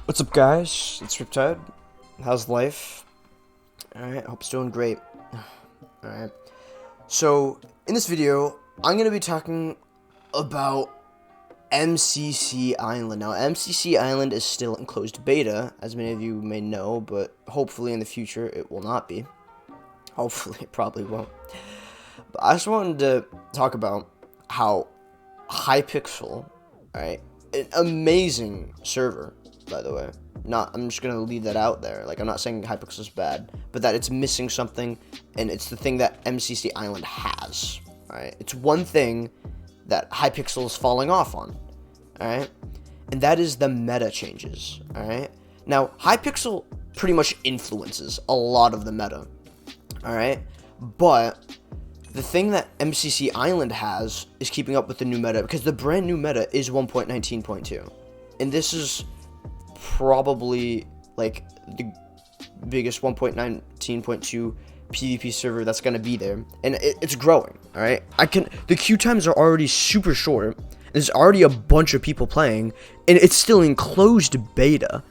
What's up, guys? It's Riptide. How's life? Alright, hope it's doing great. Alright. So, in this video, I'm going to be talking about MCC Island. Now, MCC Island is still in closed beta, as many of you may know, but hopefully in the future it will not be. Hopefully, it probably won't. But I just wanted to talk about how Hypixel, right, an amazing server, by the way. I'm just gonna leave that out there. Like, I'm not saying Hypixel is bad, but that it's missing something, and it's the thing that MCC Island has. Alright, it's one thing that Hypixel is falling off on. Alright, and that is the meta changes. Alright, now Hypixel pretty much influences a lot of the meta. Alright, but the thing that MCC Island has is keeping up with the new meta, because the brand new meta is 1.19.2, and this is probably like the biggest 1.19.2 PvP server that's gonna be there, and it's growing. All right, the queue times are already super short. There's already a bunch of people playing, and it's still in closed beta.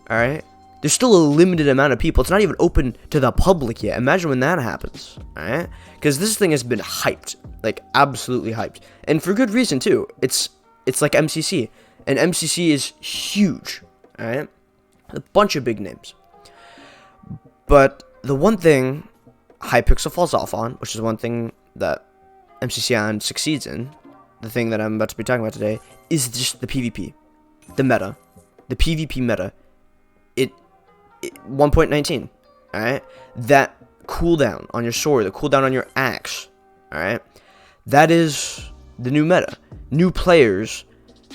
All right, there's still a limited amount of people. It's not even open to the public yet. Imagine when that happens. All right, because this thing has been hyped, like absolutely hyped, and for good reason too. It's like MCC, and MCC is huge. Alright, a bunch of big names. But the one thing Hypixel falls off on, which is one thing that MCC Island succeeds in, the thing that I'm about to be talking about today, is just the PvP, the meta, the PvP meta. It 1.19, alright, that cooldown on your sword, the cooldown on your axe, alright, that is the new meta. New players,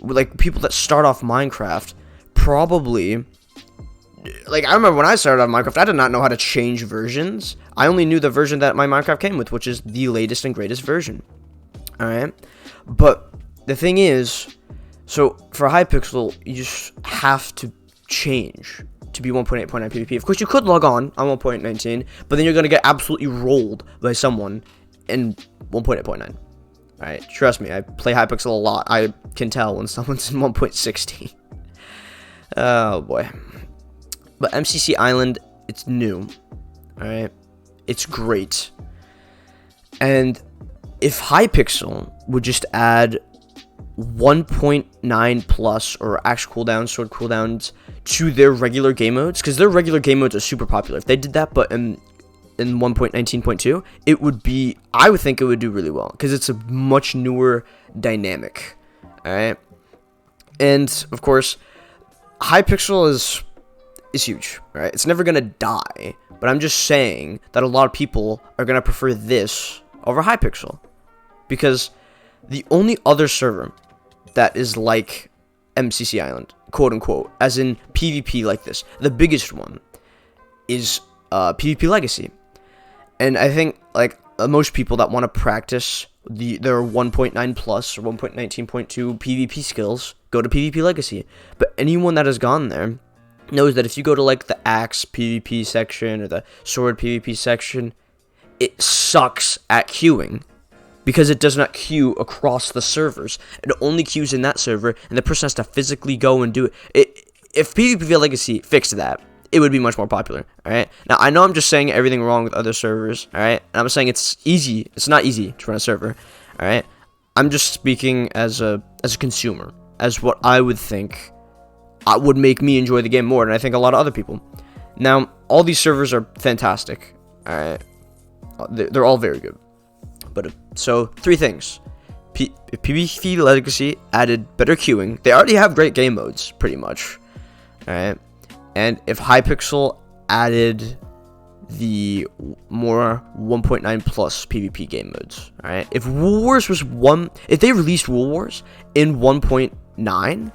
like people that start off Minecraft, probably, like, I remember when I started on Minecraft, I did not know how to change versions. I only knew the version that my Minecraft came with, which is the latest and greatest version. Alright? But the thing is, so for Hypixel, you just have to change to be 1.8.9 PvP. Of course, you could log on 1.19, but then you're going to get absolutely rolled by someone in 1.8.9. Alright? Trust me, I play Hypixel a lot. I can tell when someone's in 1.16. Oh boy. But MCC Island, it's new. Alright? It's great. And if Hypixel would just add 1.9 plus or axe cooldowns, sword cooldowns to their regular game modes, because their regular game modes are super popular. If they did that, but in 1.19.2, it would be, I would think it would do really well, because it's a much newer dynamic. Alright? And of course, Hypixel is huge, right? It's never gonna die, but I'm just saying that a lot of people are gonna prefer this over Hypixel, because the only other server that is like MCC Island, quote unquote, as in PvP like this, the biggest one is PvP Legacy, and I think like most people that want to practice their 1.9 plus or 1.19.2 PvP skills go to PvP Legacy. But anyone that has gone there knows that if you go to like the axe PvP section or the sword PvP section, it sucks at queuing, because it does not queue across the servers. It only queues in that server, and the person has to physically go and do it. If PvP Legacy fixed that, it would be much more popular. Alright, now I know I'm just saying everything wrong with other servers. Alright, and I'm saying it's easy. It's not easy to run a server. Alright, I'm just speaking as a consumer, as what I would think would make me enjoy the game more, and I think a lot of other people. Now, all these servers are fantastic. Alright, they're all very good. But so, three things. PvP Legacy added better queuing. They already have great game modes, pretty much. Alright, and if Hypixel added the more 1.9 plus PvP game modes, alright? If Wool Wars was if they released Wool Wars in 1.9,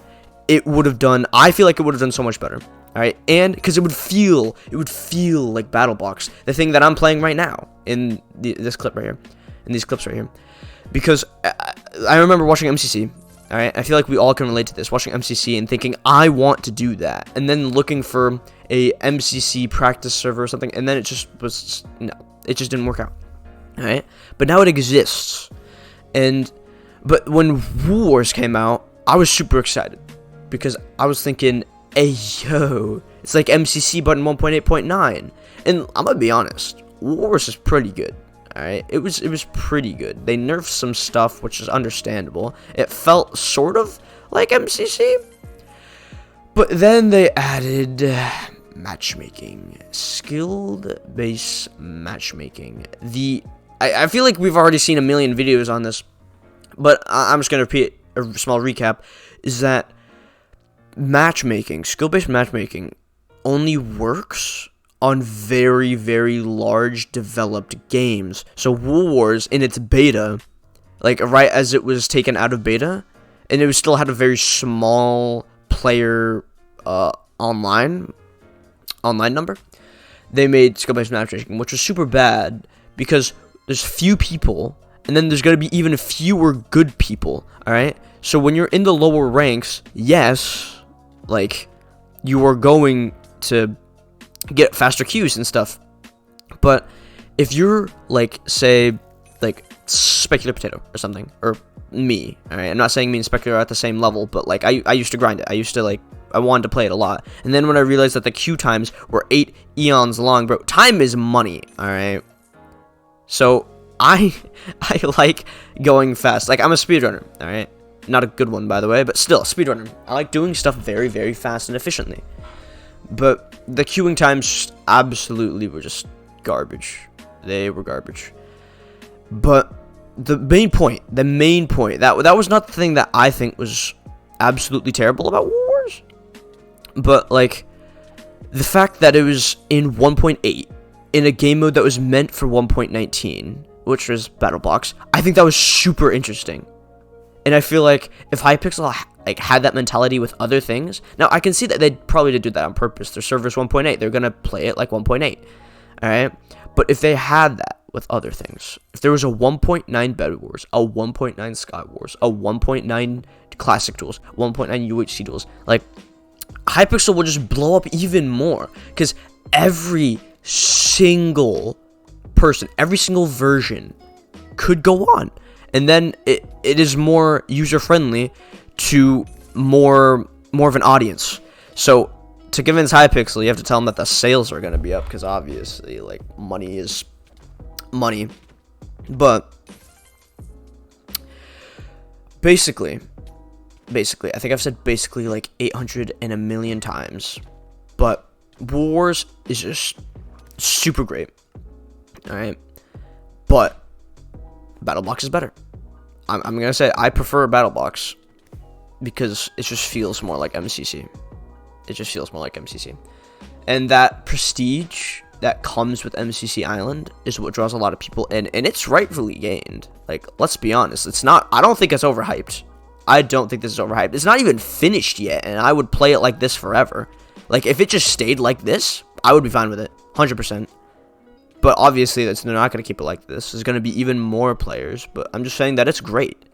it would have done, I feel like it would have done so much better, alright? And because it would feel like BattleBox, the thing that I'm playing right now in this clip right here, in these clips right here, because I remember watching MCC. Alright, I feel like we all can relate to this, watching MCC and thinking, I want to do that, and then looking for a MCC practice server or something, and then it just didn't work out. Alright, but now it exists, but when Wool Wars came out, I was super excited, because I was thinking, Hey yo, it's like MCC but in 1.8.9. And I'm gonna be honest, Wars is pretty good. Alright, it was pretty good. They nerfed some stuff, which is understandable. It felt sort of like MCC, but then they added matchmaking, skilled base matchmaking. I feel like we've already seen a million videos on this, but I'm just gonna repeat a small recap. Is that matchmaking, skill-based matchmaking, only works on very, very large developed games. So Wool Wars in its beta, like right as it was taken out of beta, and it still had a very small player online number, they made skill-based matchmaking, which was super bad because there's few people, and then there's going to be even fewer good people, alright? So when you're in the lower ranks, yes, like, you are going to get faster queues and stuff, but if you're, like, say, like, Specular Potato or something, or me, alright? I'm not saying me and Specular are at the same level, but, like, I used to grind it. I used to, like, I wanted to play it a lot. And then when I realized that the queue times were 8 eons long, bro, time is money, alright? So, I like going fast. Like, I'm a speedrunner, alright? Not a good one, by the way, but still, speedrunner. I like doing stuff very, very fast and efficiently. But the queuing times just absolutely were just garbage. They were garbage. But the main point, that was not the thing that I think was absolutely terrible about Wars. But, like, the fact that it was in 1.8, in a game mode that was meant for 1.19, which was BattleBox, I think that was super interesting. And I feel like if Hypixel like had that mentality with other things, now I can see that they probably did that on purpose. Their server's 1.8, they're gonna play it like 1.8, all right? But if they had that with other things, if there was a 1.9 Bed Wars, a 1.9 Sky Wars, a 1.9 Classic Duels, 1.9 UHC Duels, like, Hypixel would just blow up even more, because every single person, every single version could go on. And then it is more user-friendly to more of an audience. So, to convince Hypixel, you have to tell them that the sales are going to be up, because obviously, like, money is money. But, basically, I think I've said basically like 800 and a million times, but Wars is just super great, alright? But BattleBox is better. I'm gonna say I prefer BattleBox because it just feels more like MCC. It just feels more like MCC. And that prestige that comes with MCC Island is what draws a lot of people in, and it's rightfully gained. Like, let's be honest, it's not, I don't think it's overhyped. I don't think this is overhyped. It's not even finished yet, and I would play it like this forever. Like, if it just stayed like this, I would be fine with it, 100%. But obviously, they're not going to keep it like this. There's going to be even more players, but I'm just saying that it's great.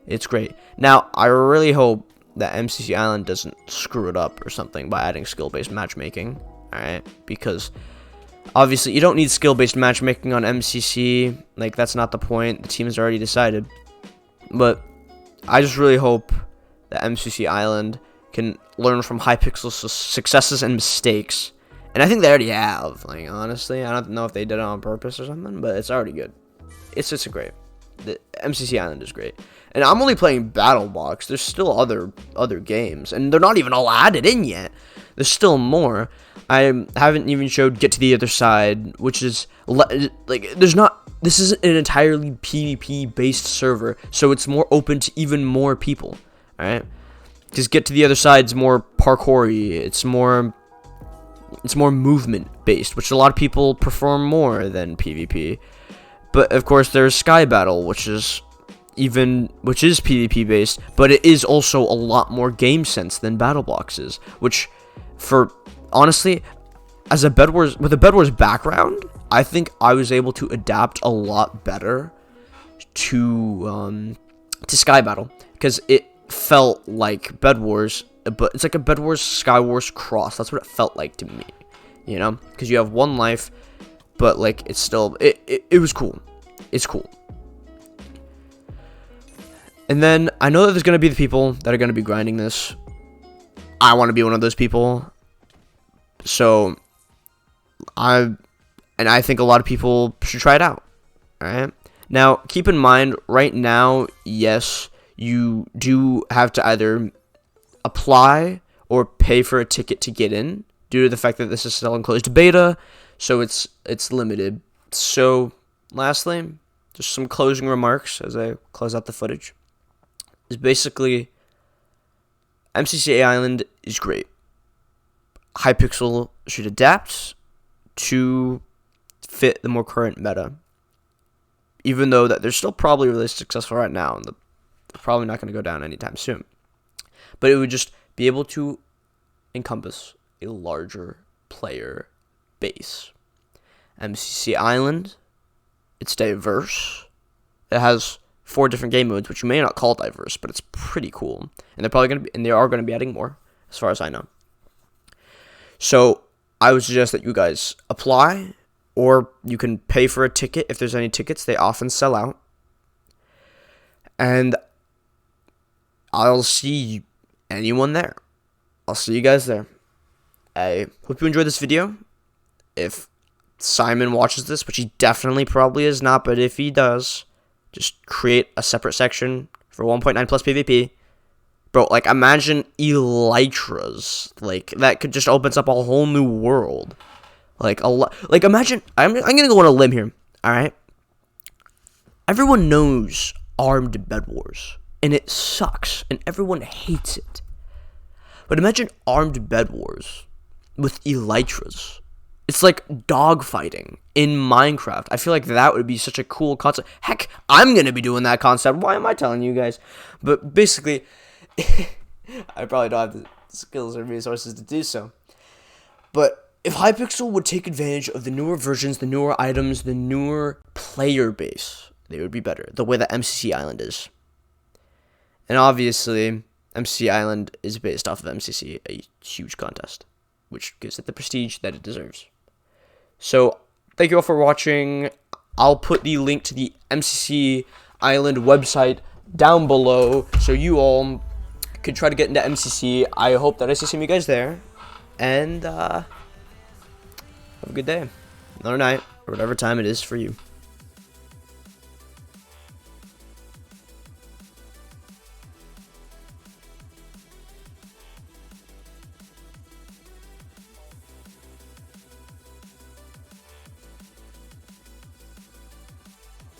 It's great. Now, I really hope that MCC Island doesn't screw it up or something by adding skill-based matchmaking, alright? Because obviously, you don't need skill-based matchmaking on MCC. Like, that's not the point. The team has already decided. But I just really hope that MCC Island can learn from Hypixel's successes and mistakes. And I think they already have. Like, honestly, I don't know if they did it on purpose or something, but it's already good. It's just great. The MCC Island is great. And I'm only playing BattleBox. There's still other games, and they're not even all added in yet. There's still more. I haven't even showed Get to the Other Side, which is like, there's not, this is an entirely PvP based server, so it's more open to even more people. All right, because Get to the Other Side's more parkoury. It's more movement based, which a lot of people prefer more than PvP. But of course, there's Sky Battle, which is PvP based, but it is also a lot more game sense than BattleBox is. Which, for honestly, as a Bed Wars with a Bed Wars background, I think I was able to adapt a lot better to Sky Battle, because it felt like Bed Wars, but it's like a Bed Wars Sky Wars cross. That's what it felt like to me, you know, because you have one life, but like it's still it was cool. It's cool. And then I know that there's gonna be the people that are gonna be grinding this. I want to be one of those people. So I think a lot of people should try it out. All right. Now, keep in mind, right now, yes, you do have to either apply or pay for a ticket to get in, due to the fact that this is still in closed beta, so it's limited. So, lastly, just some closing remarks as I close out the footage. Is basically, MCC Island is great. Hypixel should adapt to fit the more current meta. Even though that they're still probably really successful right now, and they're probably not going to go down anytime soon. But it would just be able to encompass a larger player base. MCC Island, it's diverse. It has 4 different game modes, which you may not call diverse, but it's pretty cool. And they are going to be adding more, as far as I know. So I would suggest that you guys apply, or you can pay for a ticket if there's any tickets. They often sell out. And I'll see anyone there. I'll see you guys there. I hope you enjoyed this video. If Simon watches this, which he definitely probably is not, but if he does, just create a separate section for 1.9 plus PvP. Bro, like, imagine Elytras. Like, that could just opens up a whole new world. Like, imagine, I'm gonna go on a limb here, alright? Everyone knows Armed Bed Wars, and it sucks, and everyone hates it. But imagine Armed Bed Wars with Elytras. It's like dogfighting in Minecraft. I feel like that would be such a cool concept. Heck, I'm gonna be doing that concept. Why am I telling you guys? But basically, I probably don't have the skills or resources to do so. But if Hypixel would take advantage of the newer versions, the newer items, the newer player base, they would be better. The way that MCC Island is. And obviously, MCC Island is based off of MCC, a huge contest, which gives it the prestige that it deserves. So, thank you all for watching. I'll put the link to the MCC Island website down below, so you all could try to get into MCC. I hope that I see some of you guys there. And, have a good day, or night, or whatever time it is for you.